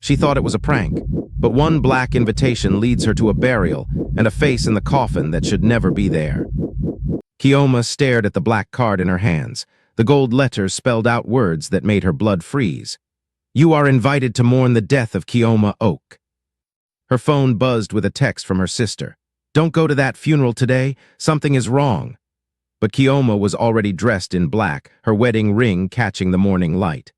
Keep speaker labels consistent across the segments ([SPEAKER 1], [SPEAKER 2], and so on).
[SPEAKER 1] She thought it was a prank, but one black invitation leads her to a burial and a face in the coffin that should never be there. Chioma stared at the black card in her hands. The gold letters spelled out words that made her blood freeze. You are invited to mourn the death of Chioma Oak. Her phone buzzed with a text from her sister. Don't go to that funeral today, something is wrong. But Chioma was already dressed in black, her wedding ring catching the morning light.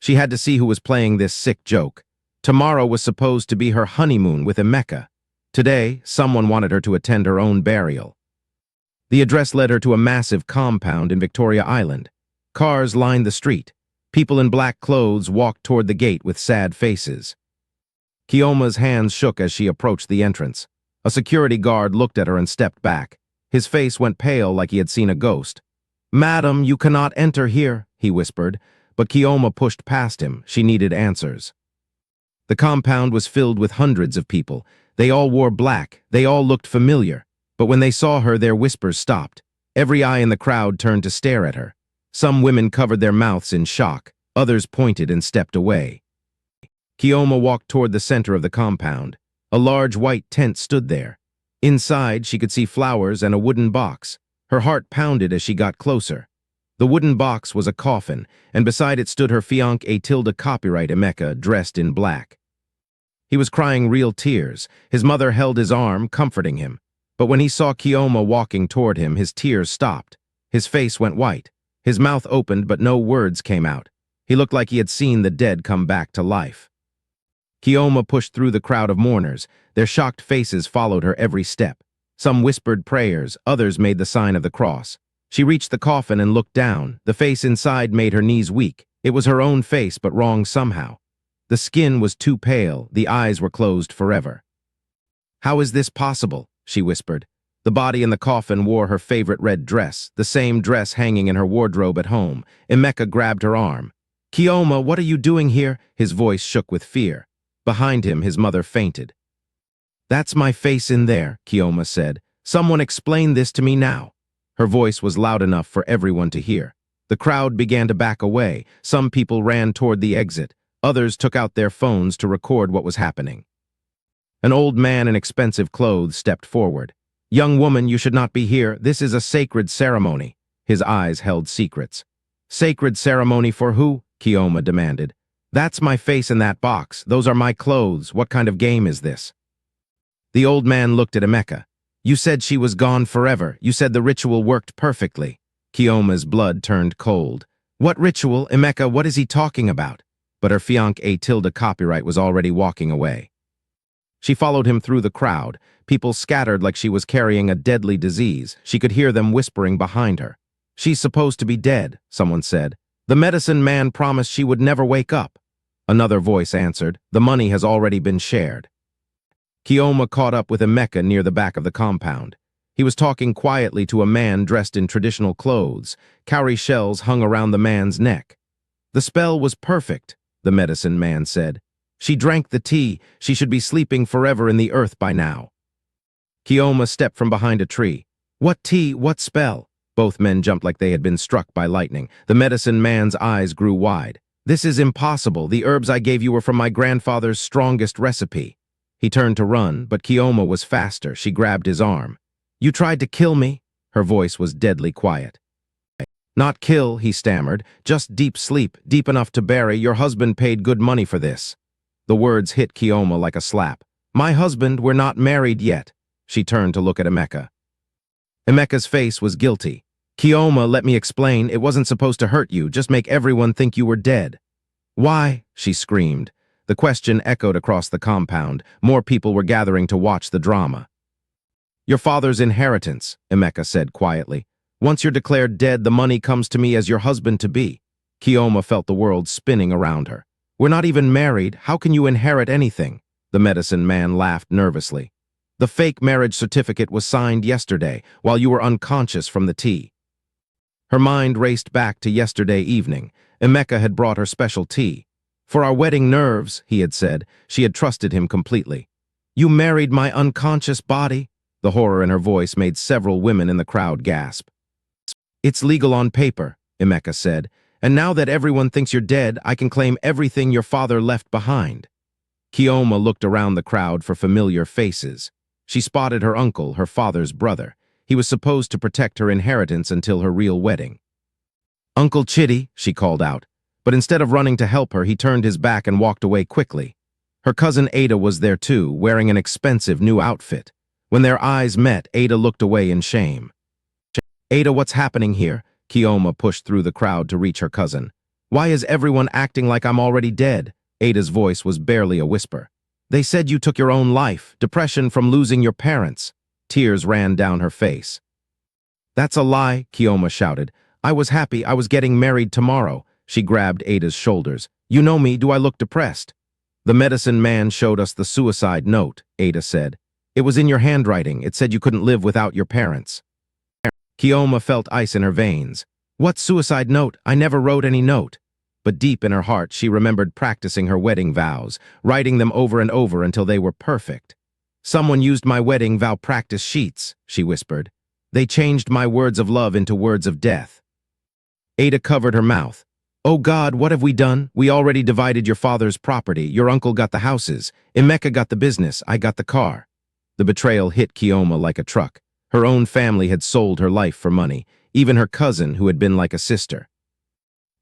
[SPEAKER 1] She had to see who was playing this sick joke. Tomorrow was supposed to be her honeymoon with Emeka. Today, someone wanted her to attend her own burial. The address led her to a massive compound in Victoria Island. Cars lined the street. People in black clothes walked toward the gate with sad faces. Chioma's hands shook as she approached the entrance. A security guard looked at her and stepped back. His face went pale like he had seen a ghost. Madam, you cannot enter here, he whispered, but Chioma pushed past him. She needed answers. The compound was filled with hundreds of people. They all wore black. They all looked familiar. But when they saw her, their whispers stopped. Every eye in the crowd turned to stare at her. Some women covered their mouths in shock. Others pointed and stepped away. Chioma walked toward the center of the compound. A large white tent stood there. Inside, she could see flowers and a wooden box. Her heart pounded as she got closer. The wooden box was a coffin, and beside it stood her fiancé Tilda Copyright Emeka, dressed in black. He was crying real tears. His mother held his arm, comforting him. But when he saw Chioma walking toward him, his tears stopped. His face went white. His mouth opened, but no words came out. He looked like he had seen the dead come back to life. Chioma pushed through the crowd of mourners. Their shocked faces followed her every step. Some whispered prayers, others made the sign of the cross. She reached the coffin and looked down. The face inside made her knees weak. It was her own face, but wrong somehow. The skin was too pale, the eyes were closed forever. How is this possible? She whispered. The body in the coffin wore her favorite red dress, the same dress hanging in her wardrobe at home. Emeka grabbed her arm. Chioma, what are you doing here? His voice shook with fear. Behind him, his mother fainted. That's my face in there, Chioma said. Someone explain this to me now. Her voice was loud enough for everyone to hear. The crowd began to back away. Some people ran toward the exit. Others took out their phones to record what was happening. An old man in expensive clothes stepped forward. Young woman, you should not be here. This is a sacred ceremony. His eyes held secrets. Sacred ceremony for who? Chioma demanded. That's my face in that box. Those are my clothes. What kind of game is this? The old man looked at Emeka. You said she was gone forever. You said the ritual worked perfectly. Chioma's blood turned cold. What ritual? Emeka, what is he talking about? But her fiancé Tilda Copyright was already walking away. She followed him through the crowd. People scattered like she was carrying a deadly disease. She could hear them whispering behind her. She's supposed to be dead, someone said. The medicine man promised she would never wake up. Another voice answered, the money has already been shared. Chioma caught up with Emeka near the back of the compound. He was talking quietly to a man dressed in traditional clothes. Cowrie shells hung around the man's neck. The spell was perfect, the medicine man said. She drank the tea. She should be sleeping forever in the earth by now. Chioma stepped from behind a tree. What tea? What spell? Both men jumped like they had been struck by lightning. The medicine man's eyes grew wide. This is impossible. The herbs I gave you were from my grandfather's strongest recipe. He turned to run, but Chioma was faster. She grabbed his arm. You tried to kill me? Her voice was deadly quiet. Not kill, he stammered. Just deep sleep, deep enough to bury. Your husband paid good money for this. The words hit Chioma like a slap. My husband, we're not married yet. She turned to look at Emeka. Emeka's face was guilty. Chioma, let me explain. It wasn't supposed to hurt you, just make everyone think you were dead. Why? She screamed. The question echoed across the compound. More people were gathering to watch the drama. Your father's inheritance, Emeka said quietly. Once you're declared dead, the money comes to me as your husband-to-be. Chioma felt the world spinning around her. We're not even married. How can you inherit anything? The medicine man laughed nervously. The fake marriage certificate was signed yesterday, while you were unconscious from the tea. Her mind raced back to yesterday evening. Emeka had brought her special tea. For our wedding nerves, he had said. She had trusted him completely. You married my unconscious body? The horror in her voice made several women in the crowd gasp. It's legal on paper, Emeka said. And now that everyone thinks you're dead, I can claim everything your father left behind. Chioma looked around the crowd for familiar faces. She spotted her uncle, her father's brother. He was supposed to protect her inheritance until her real wedding. "Uncle Chitty," she called out. But instead of running to help her, he turned his back and walked away quickly. Her cousin Ada was there too, wearing an expensive new outfit. When their eyes met, Ada looked away in shame. "Ada, what's happening here?" Chioma pushed through the crowd to reach her cousin. "Why is everyone acting like I'm already dead?" Ada's voice was barely a whisper. "They said you took your own life, depression from losing your parents." Tears ran down her face. "That's a lie," Chioma shouted. "I was happy. I was getting married tomorrow." She grabbed Ada's shoulders. "You know me. Do I look depressed?" "The medicine man showed us the suicide note," Ada said. "It was in your handwriting. It said you couldn't live without your parents." Chioma felt ice in her veins. "What suicide note? I never wrote any note." But deep in her heart, she remembered practicing her wedding vows, writing them over and over until they were perfect. "Someone used my wedding vow practice sheets," she whispered. "They changed my words of love into words of death." Ada covered her mouth. "Oh God, what have we done? We already divided your father's property. Your uncle got the houses. Emeka got the business. I got the car." The betrayal hit Chioma like a truck. Her own family had sold her life for money, even her cousin who had been like a sister.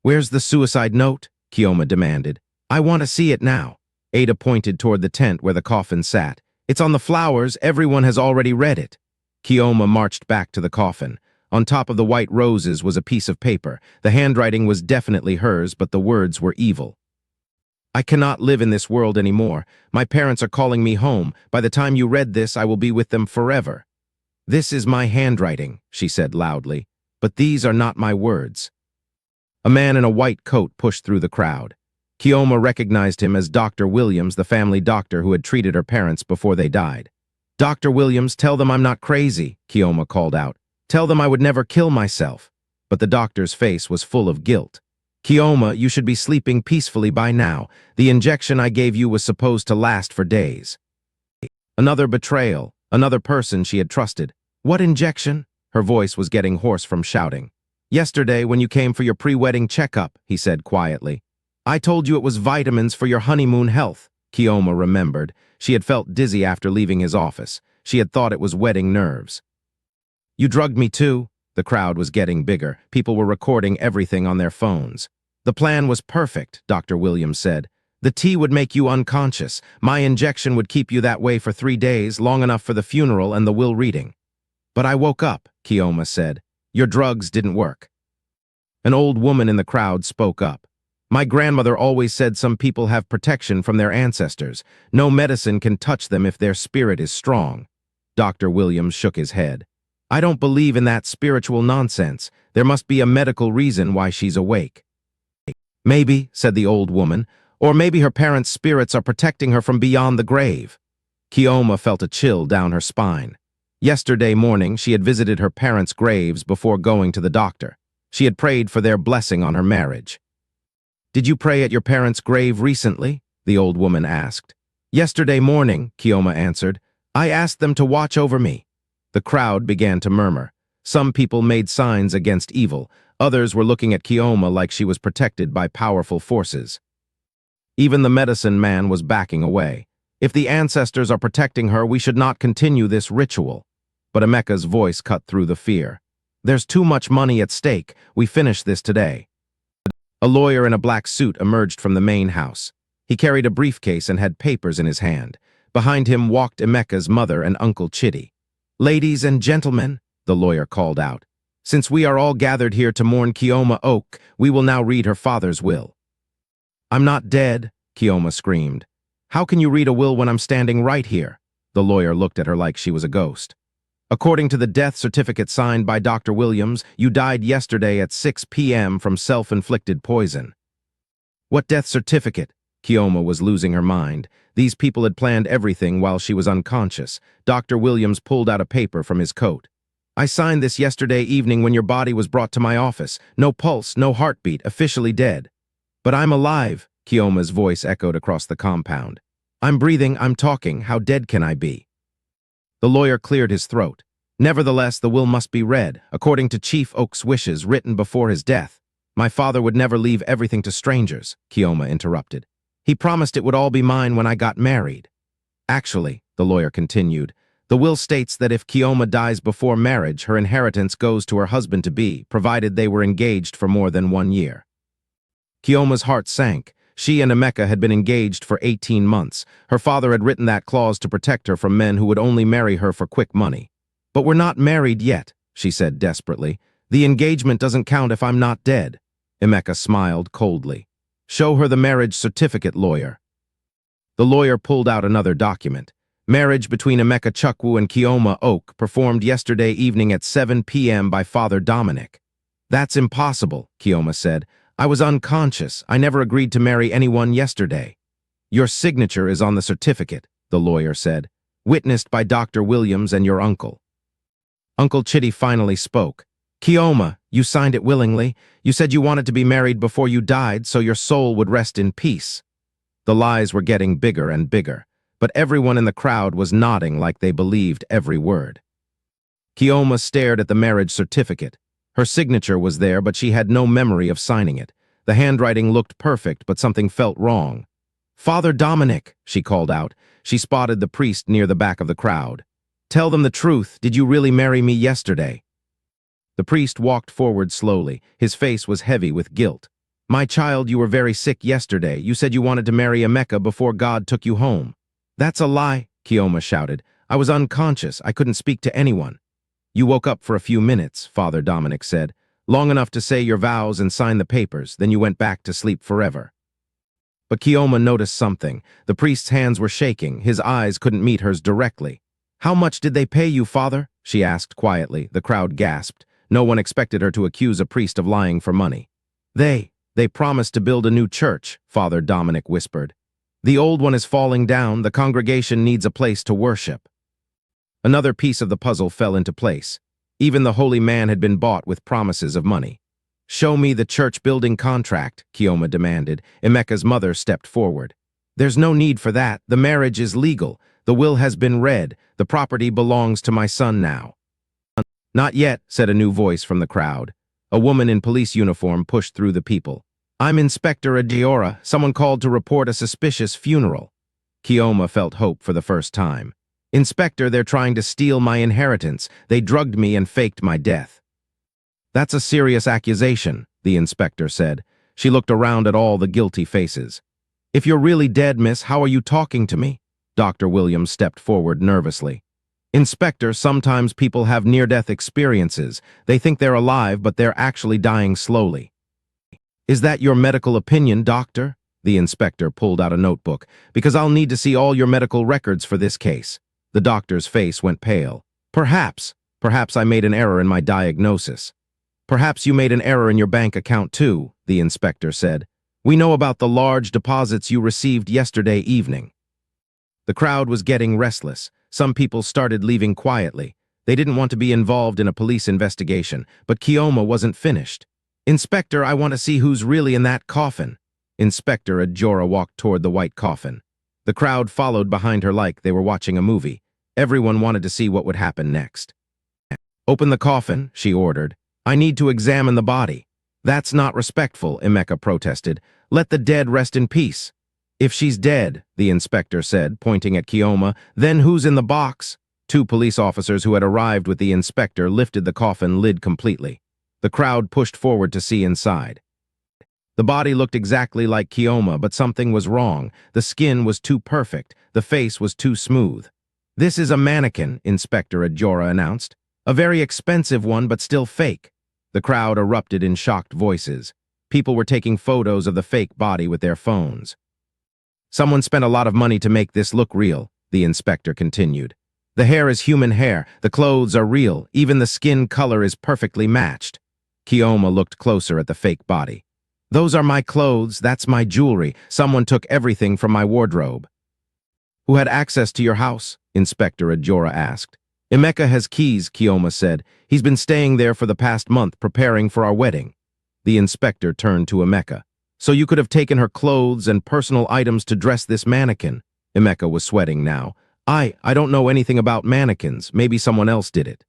[SPEAKER 1] "Where's the suicide note?" Chioma demanded. "I want to see it now." Ada pointed toward the tent where the coffin sat. "It's on the flowers. Everyone has already read it." Chioma marched back to the coffin. On top of the white roses was a piece of paper. The handwriting was definitely hers, but the words were evil. "I cannot live in this world anymore. My parents are calling me home. By the time you read this, I will be with them forever." "This is my handwriting," she said loudly, "but these are not my words." A man in a white coat pushed through the crowd. Chioma recognized him as Dr. Williams, the family doctor who had treated her parents before they died. "Dr. Williams, tell them I'm not crazy," Chioma called out. "Tell them I would never kill myself." But the doctor's face was full of guilt. "Chioma, you should be sleeping peacefully by now. The injection I gave you was supposed to last for days." Another betrayal, another person she had trusted. "What injection?" Her voice was getting hoarse from shouting. "Yesterday, when you came for your pre-wedding checkup," he said quietly. "I told you it was vitamins for your honeymoon health." Chioma remembered. She had felt dizzy after leaving his office. She had thought it was wedding nerves. "You drugged me too." The crowd was getting bigger. People were recording everything on their phones. "The plan was perfect," Dr. Williams said. "The tea would make you unconscious. My injection would keep you that way for 3 days, long enough for the funeral and the will reading." "But I woke up," Chioma said. "Your drugs didn't work." An old woman in the crowd spoke up. "My grandmother always said some people have protection from their ancestors. No medicine can touch them if their spirit is strong." Dr. Williams shook his head. "I don't believe in that spiritual nonsense. There must be a medical reason why she's awake." "Maybe," said the old woman, "or maybe her parents' spirits are protecting her from beyond the grave." Chioma felt a chill down her spine. Yesterday morning, she had visited her parents' graves before going to the doctor. She had prayed for their blessing on her marriage. "Did you pray at your parents' grave recently?" the old woman asked. "Yesterday morning," Chioma answered. "I asked them to watch over me." The crowd began to murmur. Some people made signs against evil. Others were looking at Chioma like she was protected by powerful forces. Even the medicine man was backing away. "If the ancestors are protecting her, we should not continue this ritual." But Emeka's voice cut through the fear. "There's too much money at stake. We finish this today." A lawyer in a black suit emerged from the main house. He carried a briefcase and had papers in his hand. Behind him walked Emeka's mother and Uncle Chitty. "Ladies and gentlemen," the lawyer called out, "since we are all gathered here to mourn Chioma Oak, we will now read her father's will." "I'm not dead," Chioma screamed. "How can you read a will when I'm standing right here?" The lawyer looked at her like she was a ghost. "According to the death certificate signed by Dr. Williams, you died yesterday at 6 p.m. from self-inflicted poison." "What death certificate?" Chioma was losing her mind. These people had planned everything while she was unconscious. Dr. Williams pulled out a paper from his coat. "I signed this yesterday evening when your body was brought to my office. No pulse, no heartbeat, officially dead." "But I'm alive," Chioma's voice echoed across the compound. "I'm breathing, I'm talking. How dead can I be?" The lawyer cleared his throat. "Nevertheless, the will must be read, according to Chief Oak's wishes written before his death." "My father would never leave everything to strangers," Chioma interrupted. He promised it would all be mine when I got married. Actually, the lawyer continued, the will states that if Chioma dies before marriage, her inheritance goes to her husband-to-be, provided they were engaged for more than 1 year. Chioma's heart sank. She and Emeka had been engaged for 18 months. Her father had written that clause to protect her from men who would only marry her for quick money. But we're not married yet, she said desperately. The engagement doesn't count if I'm not dead. Emeka smiled coldly. Show her the marriage certificate, lawyer. The lawyer pulled out another document. Marriage between Emeka Chukwu and Chioma Oak, performed yesterday evening at 7 p.m. by Father Dominic. That's impossible, Chioma said. I was unconscious. I never agreed to marry anyone yesterday. Your signature is on the certificate, the lawyer said. Witnessed by Dr. Williams and your uncle. Uncle Chitty finally spoke. Chioma, you signed it willingly. You said you wanted to be married before you died so your soul would rest in peace. The lies were getting bigger and bigger, but everyone in the crowd was nodding like they believed every word. Chioma stared at the marriage certificate. Her signature was there, but she had no memory of signing it. The handwriting looked perfect, but something felt wrong. Father Dominic, she called out. She spotted the priest near the back of the crowd. Tell them the truth. Did you really marry me yesterday? The priest walked forward slowly. His face was heavy with guilt. My child, you were very sick yesterday. You said you wanted to marry Emeka before God took you home. That's a lie, Chioma shouted. I was unconscious. I couldn't speak to anyone. You woke up for a few minutes, Father Dominic said. Long enough to say your vows and sign the papers, then you went back to sleep forever. But Chioma noticed something. The priest's hands were shaking. His eyes couldn't meet hers directly. How much did they pay you, Father? She asked quietly. The crowd gasped. No one expected her to accuse a priest of lying for money. They promised to build a new church, Father Dominic whispered. The old one is falling down. The congregation needs a place to worship. Another piece of the puzzle fell into place. Even the holy man had been bought with promises of money. Show me the church building contract, Chioma demanded. Emeka's mother stepped forward. There's no need for that. The marriage is legal. The will has been read. The property belongs to my son now. Not yet, said a new voice from the crowd. A woman in police uniform pushed through the people. I'm Inspector Adiora. Someone called to report a suspicious funeral. Chioma felt hope for the first time. Inspector, they're trying to steal my inheritance. They drugged me and faked my death. That's a serious accusation, the inspector said. She looked around at all the guilty faces. If you're really dead, miss, how are you talking to me? Dr. Williams stepped forward nervously. Inspector, sometimes people have near-death experiences. They think they're alive, but they're actually dying slowly. Is that your medical opinion, doctor? The inspector pulled out a notebook. Because I'll need to see all your medical records for this case. The doctor's face went pale. Perhaps I made an error in my diagnosis. Perhaps you made an error in your bank account too, the inspector said. We know about the large deposits you received yesterday evening. The crowd was getting restless. Some people started leaving quietly. They didn't want to be involved in a police investigation, but Chioma wasn't finished. Inspector, I want to see who's really in that coffin. Inspector Adiora walked toward the white coffin. The crowd followed behind her like they were watching a movie. Everyone wanted to see what would happen next. Open the coffin, she ordered. I need to examine the body. That's not respectful, Emeka protested. Let the dead rest in peace. If she's dead, the inspector said, pointing at Chioma, then who's in the box? Two police officers who had arrived with the inspector lifted the coffin lid completely. The crowd pushed forward to see inside. The body looked exactly like Chioma, but something was wrong. The skin was too perfect. The face was too smooth. This is a mannequin, Inspector Adiora announced. A very expensive one, but still fake. The crowd erupted in shocked voices. People were taking photos of the fake body with their phones. Someone spent a lot of money to make this look real, the inspector continued. The hair is human hair. The clothes are real. Even the skin color is perfectly matched. Chioma looked closer at the fake body. Those are my clothes, that's my jewelry. Someone took everything from my wardrobe. Who had access to your house? Inspector Adiora asked. Emeka has keys, Chioma said. He's been staying there for the past month, preparing for our wedding. The inspector turned to Emeka. So you could have taken her clothes and personal items to dress this mannequin. Emeka was sweating now. I don't know anything about mannequins. Maybe someone else did it.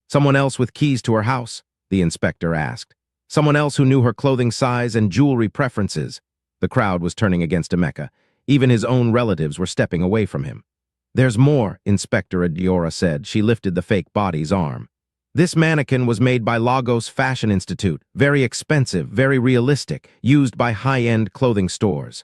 [SPEAKER 1] Someone else with keys to her house? The inspector asked. Someone else who knew her clothing size and jewelry preferences. The crowd was turning against Emeka. Even his own relatives were stepping away from him. "There's more," Inspector Adiora said. She lifted the fake body's arm. "This mannequin was made by Lagos Fashion Institute. Very expensive, very realistic, used by high-end clothing stores."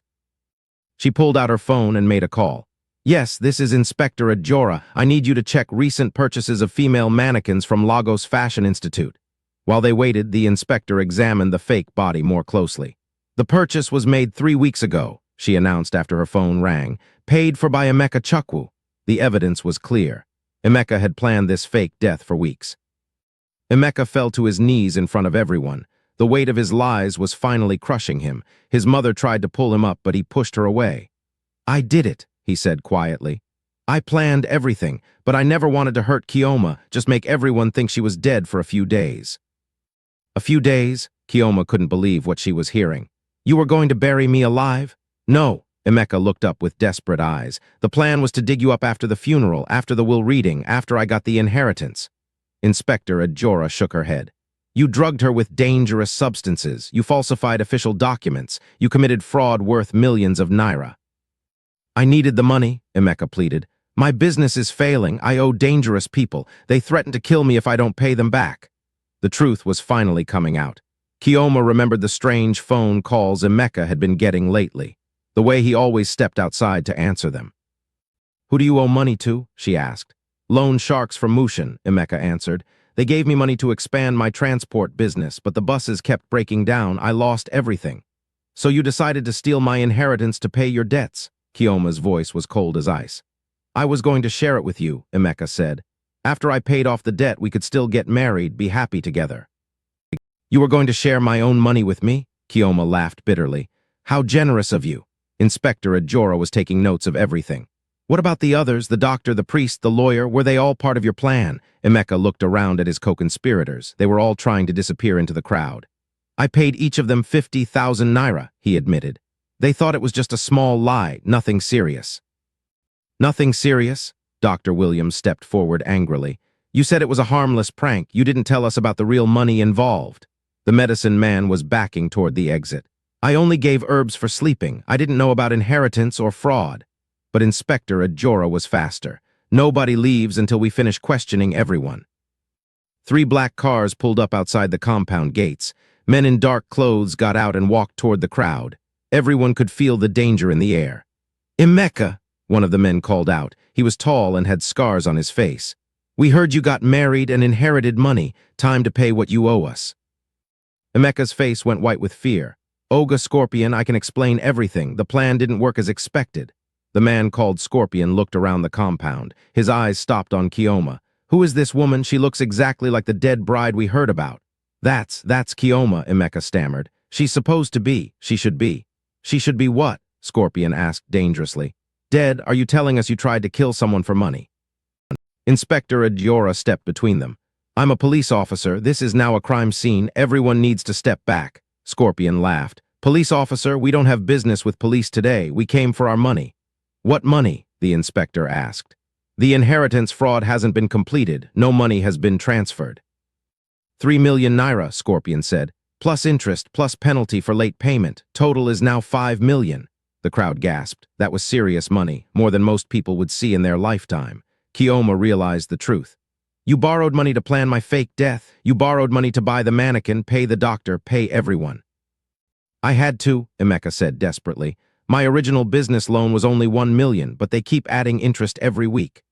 [SPEAKER 1] She pulled out her phone and made a call. "Yes, this is Inspector Adiora. I need you to check recent purchases of female mannequins from Lagos Fashion Institute." While they waited, the inspector examined the fake body more closely. "The purchase was made 3 weeks ago," she announced after her phone rang. "Paid for by Emeka Chukwu." The evidence was clear. Emeka had planned this fake death for weeks. Emeka fell to his knees in front of everyone. The weight of his lies was finally crushing him. His mother tried to pull him up, but he pushed her away. "I did it," he said quietly. "I planned everything, but I never wanted to hurt Chioma, just make everyone think she was dead for a few days." "A few days?" Chioma couldn't believe what she was hearing. "You were going to bury me alive?" "No." Emeka looked up with desperate eyes. "The plan was to dig you up after the funeral, after the will reading, after I got the inheritance." Inspector Adiora shook her head. "You drugged her with dangerous substances. You falsified official documents. You committed fraud worth millions of naira." "I needed the money," Emeka pleaded. "My business is failing. I owe dangerous people. They threaten to kill me if I don't pay them back." The truth was finally coming out. Chioma remembered the strange phone calls Emeka had been getting lately, the way he always stepped outside to answer them. "Who do you owe money to?" she asked. "Loan sharks from Mushin," Emeka answered. "They gave me money to expand my transport business, but the buses kept breaking down. I lost everything." "So you decided to steal my inheritance to pay your debts?" Chioma's voice was cold as ice. "I was going to share it with you," Emeka said. "After I paid off the debt, we could still get married, be happy together." "You were going to share my own money with me?" Chioma laughed bitterly. "How generous of you." Inspector Adiora was taking notes of everything. "What about the others, the doctor, the priest, the lawyer? Were they all part of your plan?" Emeka looked around at his co-conspirators. They were all trying to disappear into the crowd. "I paid each of them 50,000 naira, he admitted. "They thought it was just a small lie, nothing serious." "Nothing serious?" Dr. Williams stepped forward angrily. "You said it was a harmless prank. You didn't tell us about the real money involved." The medicine man was backing toward the exit. "I only gave herbs for sleeping. I didn't know about inheritance or fraud." But Inspector Adiora was faster. "Nobody leaves until we finish questioning everyone." 3 black cars pulled up outside the compound gates. Men in dark clothes got out and walked toward the crowd. Everyone could feel the danger in the air. "Emeka," one of the men called out. He was tall and had scars on his face. "We heard you got married and inherited money. Time to pay what you owe us." Emeka's face went white with fear. "Oga Scorpion, I can explain everything. The plan didn't work as expected." The man called Scorpion looked around the compound. His eyes stopped on Chioma. "Who is this woman? She looks exactly like the dead bride we heard about." That's Chioma," Emeka stammered. "She's supposed to be. She should be." "She should be what?" Scorpion asked dangerously. "Dead? Are you telling us you tried to kill someone for money?" Inspector Adiora stepped between them. "I'm a police officer. This is now a crime scene. Everyone needs to step back." Scorpion laughed. "Police officer, we don't have business with police today. We came for our money." "What money?" the inspector asked. "The inheritance fraud hasn't been completed. No money has been transferred." 3 million naira, Scorpion said, "plus interest, plus penalty for late payment. Total is now 5 million. The crowd gasped. That was serious money, more than most people would see in their lifetime. Chioma realized the truth. "You borrowed money to plan my fake death. You borrowed money to buy the mannequin, pay the doctor, pay everyone." "I had to," Emeka said desperately. "My original business loan was only 1 million, but they keep adding interest every week."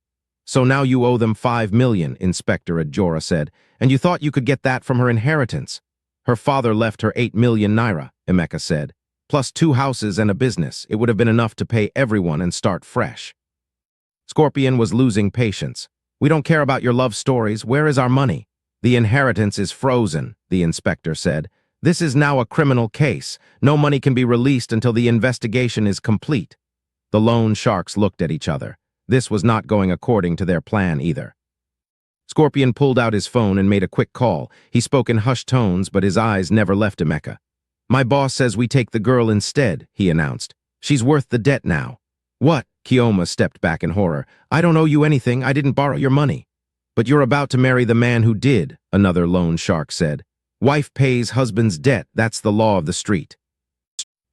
[SPEAKER 1] "So now you owe them 5 million, Inspector Adiora said, "and you thought you could get that from her inheritance." "Her father left her 8 million naira, Emeka said, "plus 2 houses and a business. It would have been enough to pay everyone and start fresh." Scorpion was losing patience. "We don't care about your love stories. Where is our money?" "The inheritance is frozen," the inspector said. "This is now a criminal case. No money can be released until the investigation is complete." The loan sharks looked at each other. This was not going according to their plan either. Scorpion pulled out his phone and made a quick call. He spoke in hushed tones, but his eyes never left Emeka. "My boss says we take the girl instead," he announced. "She's worth the debt now." "What?" Chioma stepped back in horror. "I don't owe you anything. I didn't borrow your money." "But you're about to marry the man who did," another loan shark said. "Wife pays husband's debt. That's the law of the street."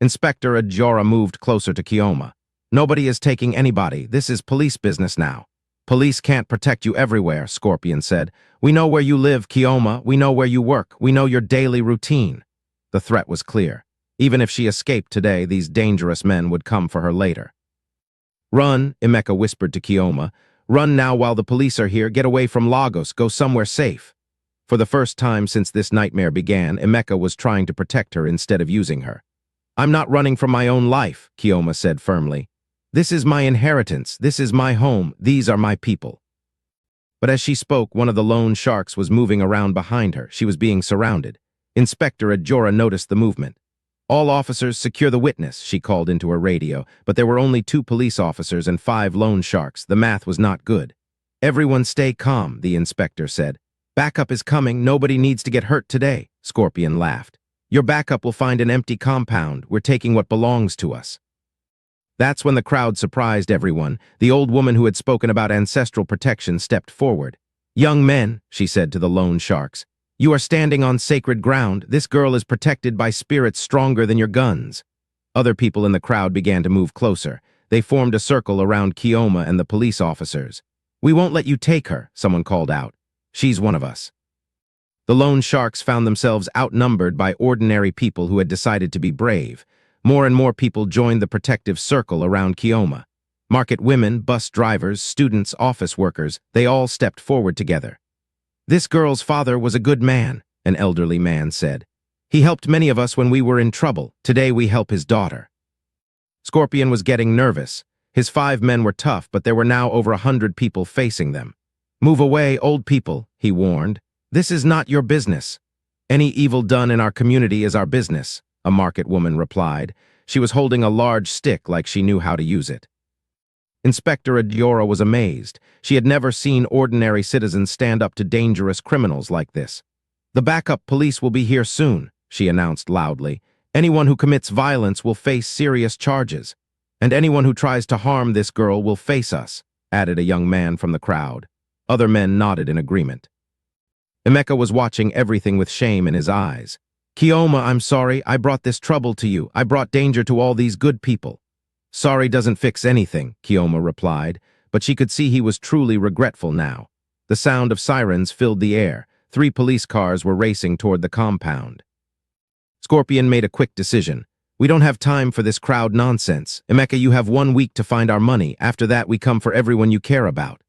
[SPEAKER 1] Inspector Ajora moved closer to Chioma. Nobody is taking anybody. This is police business now. Police can't protect you everywhere, Scorpion said. We know where you live, Chioma. We know where you work. We know your daily routine. The threat was clear. Even if she escaped today, these dangerous men would come for her later. Run, Emeka whispered to Chioma. Run now while the police are here. Get away from Lagos. Go somewhere safe. For the first time since this nightmare began, Emeka was trying to protect her instead of using her. I'm not running from my own life, Chioma said firmly. This is my inheritance. This is my home. These are my people. But as she spoke, one of the loan sharks was moving around behind her. She was being surrounded. Inspector Ajora noticed the movement. All officers secure the witness, she called into her radio, but there were only 2 police officers and 5 loan sharks. The math was not good. Everyone stay calm, the inspector said. Backup is coming. Nobody needs to get hurt today, Scorpion laughed. Your backup will find an empty compound. We're taking what belongs to us. That's when the crowd surprised everyone. The old woman who had spoken about ancestral protection stepped forward. Young men, she said to the loan sharks, you are standing on sacred ground. This girl is protected by spirits stronger than your guns. Other people in the crowd began to move closer. They formed a circle around Chioma and the police officers. We won't let you take her, someone called out. She's one of us. The loan sharks found themselves outnumbered by ordinary people who had decided to be brave. More and more people joined the protective circle around Chioma. Market women, bus drivers, students, office workers, they all stepped forward together. This girl's father was a good man, an elderly man said. He helped many of us when we were in trouble. Today we help his daughter. Scorpion was getting nervous. His 5 men were tough, but there were now over 100 people facing them. Move away, old people, he warned. This is not your business. Any evil done in our community is our business, a market woman replied. She was holding a large stick like she knew how to use it. Inspector Ajora was amazed. She had never seen ordinary citizens stand up to dangerous criminals like this. The backup police will be here soon, she announced loudly. Anyone who commits violence will face serious charges. And anyone who tries to harm this girl will face us, added a young man from the crowd. Other men nodded in agreement. Emeka was watching everything with shame in his eyes. Chioma, I'm sorry. I brought this trouble to you. I brought danger to all these good people. Sorry doesn't fix anything, Chioma replied, but she could see he was truly regretful now. The sound of sirens filled the air. 3 police cars were racing toward the compound. Scorpion made a quick decision. We don't have time for this crowd nonsense. Emeka, you have 1 week to find our money. After that, we come for everyone you care about.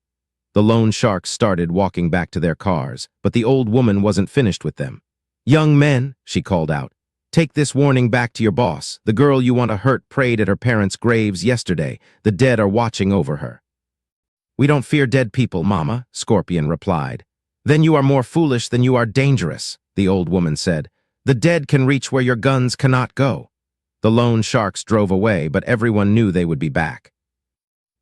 [SPEAKER 1] The loan sharks started walking back to their cars, but the old woman wasn't finished with them. Young men, she called out, take this warning back to your boss. The girl you want to hurt prayed at her parents' graves yesterday. The dead are watching over her. We don't fear dead people, Mama, Scorpion replied. Then you are more foolish than you are dangerous, the old woman said. The dead can reach where your guns cannot go. The loan sharks drove away, but everyone knew they would be back.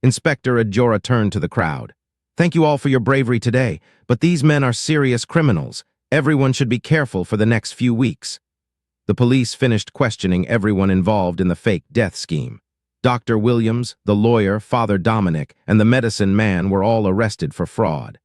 [SPEAKER 1] Inspector Ajora turned to the crowd. Thank you all for your bravery today, but these men are serious criminals. Everyone should be careful for the next few weeks. The police finished questioning everyone involved in the fake death scheme. Dr. Williams, the lawyer, Father Dominic, and the medicine man were all arrested for fraud.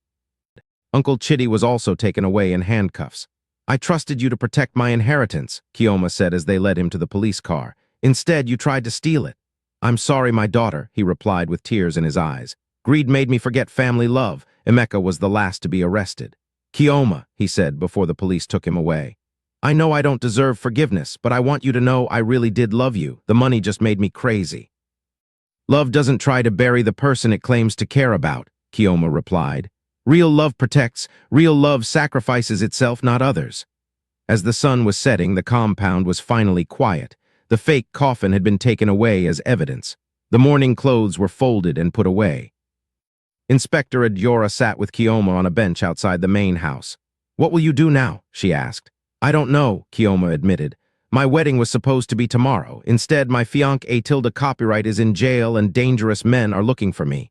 [SPEAKER 1] Uncle Chitty was also taken away in handcuffs. I trusted you to protect my inheritance, Chioma said as they led him to the police car. Instead, you tried to steal it. I'm sorry, my daughter, he replied with tears in his eyes. Greed made me forget family love. Emeka was the last to be arrested. Chioma, he said before the police took him away. I know I don't deserve forgiveness, but I want you to know I really did love you. The money just made me crazy. Love doesn't try to bury the person it claims to care about, Chioma replied. Real love protects. Real love sacrifices itself, not others. As the sun was setting, the compound was finally quiet. The fake coffin had been taken away as evidence. The mourning clothes were folded and put away. Inspector Ajora sat with Chioma on a bench outside the main house. What will you do now? She asked. I don't know, Chioma admitted. My wedding was supposed to be tomorrow. Instead, my fiancé Tilda Copyright is in jail and dangerous men are looking for me.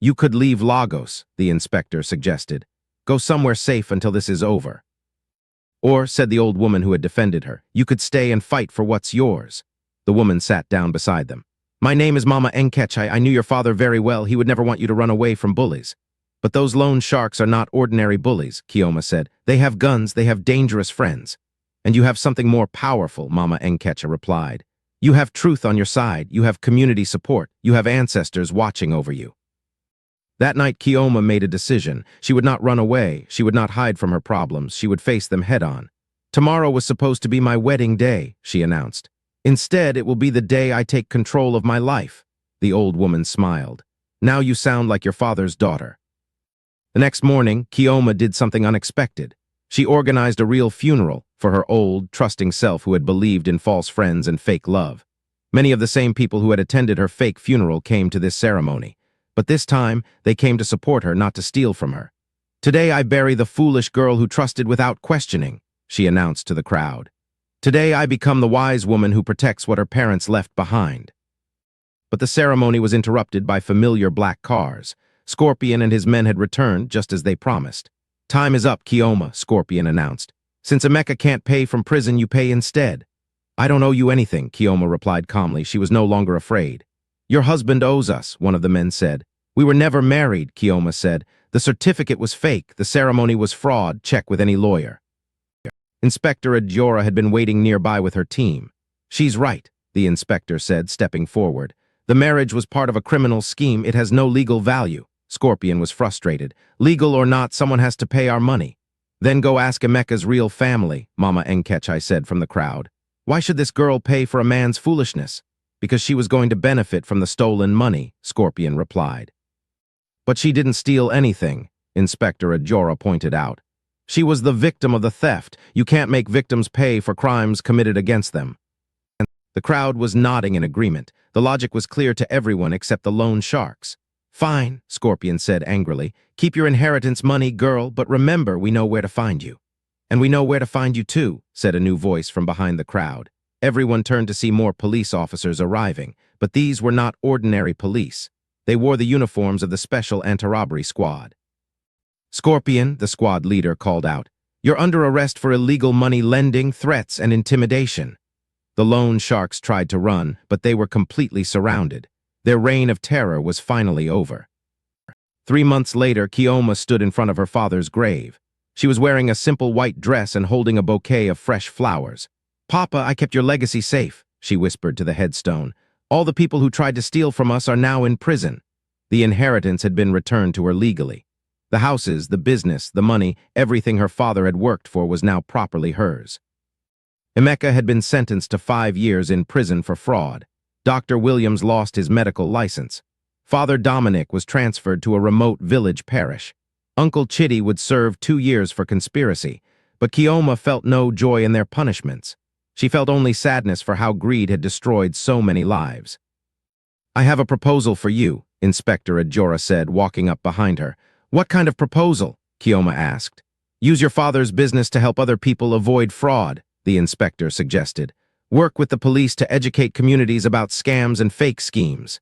[SPEAKER 1] You could leave Lagos, the inspector suggested. Go somewhere safe until this is over. Or, said the old woman who had defended her, you could stay and fight for what's yours. The woman sat down beside them. My name is Mama Nkechi. I knew your father very well. He would never want you to run away from bullies. But those loan sharks are not ordinary bullies, Chioma said. They have guns, they have dangerous friends. And you have something more powerful, Mama Nkechi replied. You have truth on your side, you have community support, you have ancestors watching over you. That night, Chioma made a decision. She would not run away, she would not hide from her problems, she would face them head-on. Tomorrow was supposed to be my wedding day, she announced. Instead, it will be the day I take control of my life. The old woman smiled. Now you sound like your father's daughter. The next morning, Chioma did something unexpected. She organized a real funeral for her old, trusting self who had believed in false friends and fake love. Many of the same people who had attended her fake funeral came to this ceremony. But this time, they came to support her, not to steal from her. Today I bury the foolish girl who trusted without questioning, she announced to the crowd. Today I become the wise woman who protects what her parents left behind. But the ceremony was interrupted by familiar black cars. Scorpion and his men had returned just as they promised. Time is up, Chioma, Scorpion announced. Since Emeka can't pay from prison, you pay instead. I don't owe you anything, Chioma replied calmly. She was no longer afraid. Your husband owes us, one of the men said. We were never married, Chioma said. The certificate was fake. The ceremony was fraud. Check with any lawyer. Inspector Adjora had been waiting nearby with her team. She's right, the inspector said, stepping forward. The marriage was part of a criminal scheme. It has no legal value. Scorpion was frustrated. Legal or not, someone has to pay our money. Then go ask Emeka's real family, Mama Nkechi said from the crowd. Why should this girl pay for a man's foolishness? Because she was going to benefit from the stolen money, Scorpion replied. But she didn't steal anything, Inspector Adjora pointed out. She was the victim of the theft. You can't make victims pay for crimes committed against them. The crowd was nodding in agreement. The logic was clear to everyone except the loan sharks. Fine, Scorpion said angrily. Keep your inheritance money, girl, but remember we know where to find you. And we know where to find you too, said a new voice from behind the crowd. Everyone turned to see more police officers arriving, but these were not ordinary police. They wore the uniforms of the Special Anti-Robbery Squad. Scorpion, the squad leader, called out, You're under arrest for illegal money lending, threats, and intimidation. The loan sharks tried to run, but they were completely surrounded. Their reign of terror was finally over. 3 months later, Chioma stood in front of her father's grave. She was wearing a simple white dress and holding a bouquet of fresh flowers. Papa, I kept your legacy safe, she whispered to the headstone. All the people who tried to steal from us are now in prison. The inheritance had been returned to her legally. The houses, the business, the money, everything her father had worked for was now properly hers. Emeka had been sentenced to 5 years in prison for fraud. Dr. Williams lost his medical license. Father Dominic was transferred to a remote village parish. Uncle Chitty would serve 2 years for conspiracy, but Chioma felt no joy in their punishments. She felt only sadness for how greed had destroyed so many lives. I have a proposal for you, Inspector Adjora said, walking up behind her. What kind of proposal? Chioma asked. Use your father's business to help other people avoid fraud, the inspector suggested. Work with the police to educate communities about scams and fake schemes.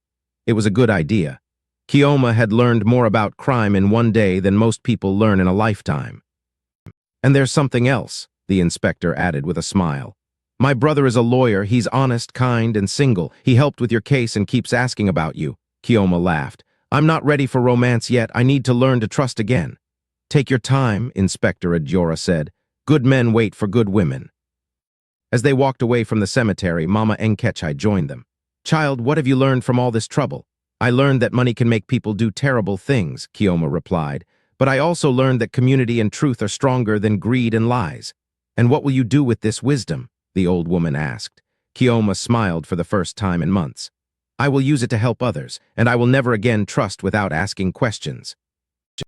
[SPEAKER 1] It was a good idea. Chioma had learned more about crime in one day than most people learn in a lifetime. And there's something else, the inspector added with a smile. My brother is a lawyer. He's honest, kind, and single. He helped with your case and keeps asking about you. Chioma laughed. I'm not ready for romance yet. I need to learn to trust again. Take your time, Inspector Adjora said. Good men wait for good women. As they walked away from the cemetery, Mama Nkechi joined them. Child, what have you learned from all this trouble? I learned that money can make people do terrible things, Chioma replied. But I also learned that community and truth are stronger than greed and lies. And what will you do with this wisdom? The old woman asked. Chioma smiled for the first time in months. I will use it to help others, and I will never again trust without asking questions.